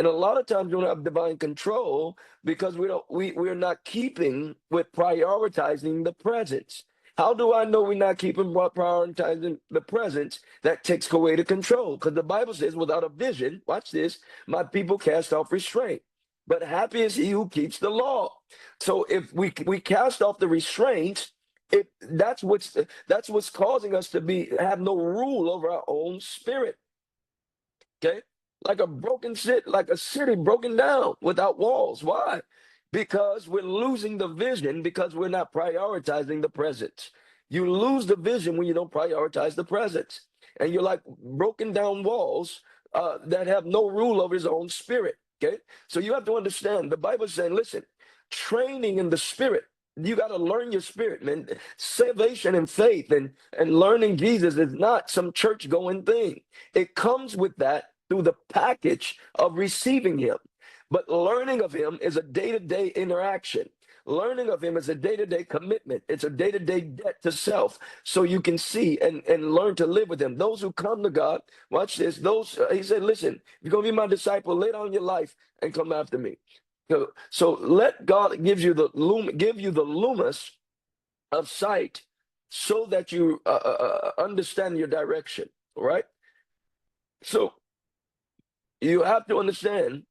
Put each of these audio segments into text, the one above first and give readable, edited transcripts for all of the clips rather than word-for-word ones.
And a lot of times we don't have divine control because we're not keeping with prioritizing the presence. How do I know we're not keeping prioritizing the presence? That takes away the control. Because the Bible says, without a vision, watch this, my people cast off restraint. But happy is he who keeps the law. So if we cast off the restraints, that's what's causing us to have no rule over our own spirit. Okay? Like a city broken down without walls. Why? Because we're losing the vision because we're not prioritizing the present. You lose the vision when you don't prioritize the present. And you're like broken down walls that have no rule over his own spirit. Okay? So you have to understand the Bible is saying, listen, training in the spirit. You got to learn your spirit, man. Salvation and faith and learning Jesus is not some church going thing. It comes with that through the package of receiving him. But learning of him is a day-to-day interaction. Learning of him is a day-to-day commitment. It's a day-to-day debt to self. So you can see and learn to live with him. Those who come to God, watch this. He said, listen, if you're going to be my disciple, lay down your life and come after me. So let God give you the luminous of sight so that you understand your direction. All right. So you have to understand,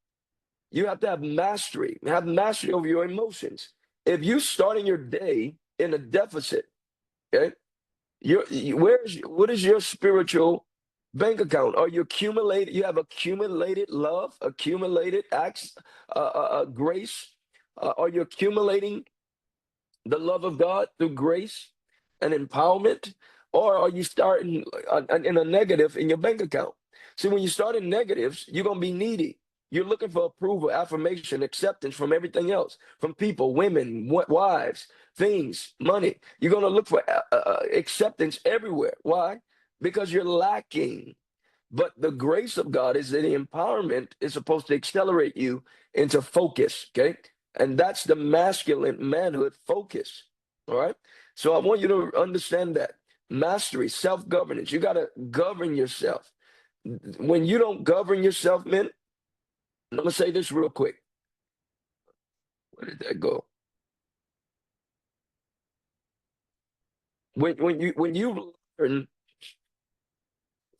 you have to have mastery over your emotions. If you starting your day in a deficit, okay, what is your spiritual bank account? Are you accumulated? You have accumulated love, accumulated acts, grace. Are you accumulating the love of God through grace and empowerment? Or are you starting in a negative in your bank account? See, when you start in negatives, you're going to be needy. You're looking for approval, affirmation, acceptance from everything else, from people, women, wives, things, money. You're going to look for acceptance everywhere. Why? Because you're lacking. But the grace of God is that the empowerment is supposed to accelerate you into focus, okay? And that's the masculine manhood focus, all right? So I want you to understand that. Mastery, self-governance. You got to govern yourself. When you don't govern yourself, men, I'm going to say this real quick. Where did that go? When you learn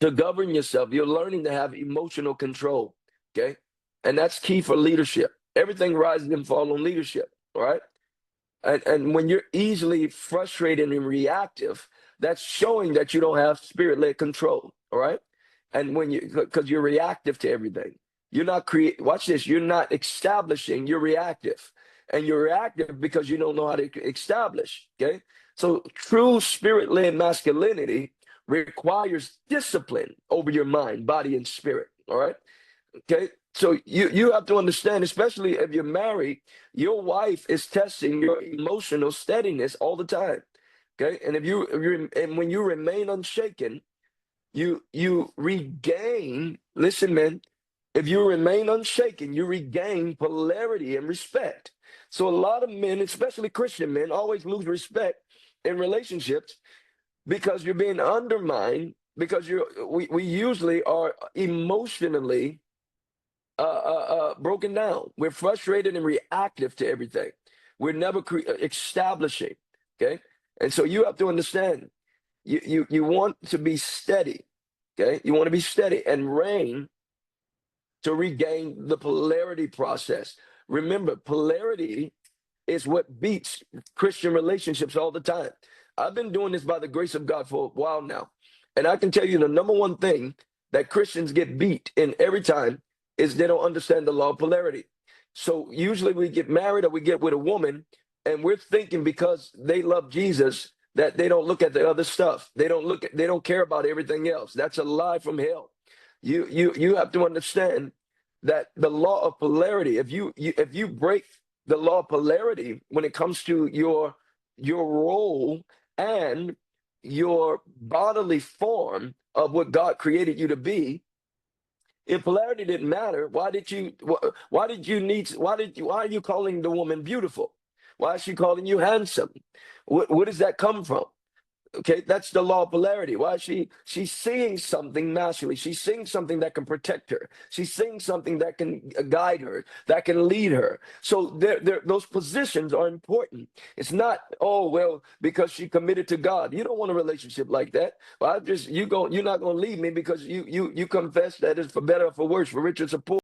to govern yourself, you're learning to have emotional control, okay? And that's key for leadership. Everything rises and falls on leadership, all right? And when you're easily frustrated and reactive, that's showing that you don't have spirit-led control, all right? And because you're reactive to everything, you're not watch this, you're not establishing, you're reactive. And you're reactive because you don't know how to establish, okay? So true spirit-led masculinity requires discipline over your mind, body, and spirit, all right? Okay, so you have to understand, especially if you're married, your wife is testing your emotional steadiness all the time. Okay, and and when you remain unshaken, you regain. Listen, man, if you remain unshaken, you regain polarity and respect. So a lot of men, especially Christian men, always lose respect in relationships because you're being undermined. Because we usually are emotionally broken down. We're frustrated and reactive to everything. We're never establishing. Okay, and so you have to understand. You want to be steady. Okay, you want to be steady and reign to regain the polarity process. Remember, polarity is what beats Christian relationships all the time. I've been doing this by the grace of God for a while now, and I can tell you the number one thing that Christians get beat in every time is they don't understand the law of polarity. So usually we get married or we get with a woman and we're thinking because they love Jesus that they don't look at the other stuff. They don't care about everything else. That's a lie from hell. You have to understand that the law of polarity, if you break the law of polarity when it comes to your role and your bodily form of what God created you to be, if polarity didn't matter, why are you calling the woman beautiful? Why is she calling you handsome? Where does that come from? Okay, that's the law of polarity. Why she's seeing something naturally. She's seeing something that can protect her. She's seeing something that can guide her, that can lead her. So those positions are important. It's not, oh well, because she committed to God. You don't want a relationship like that. Well, you're not gonna leave me because you confess that it's for better or for worse, for richer or for poor.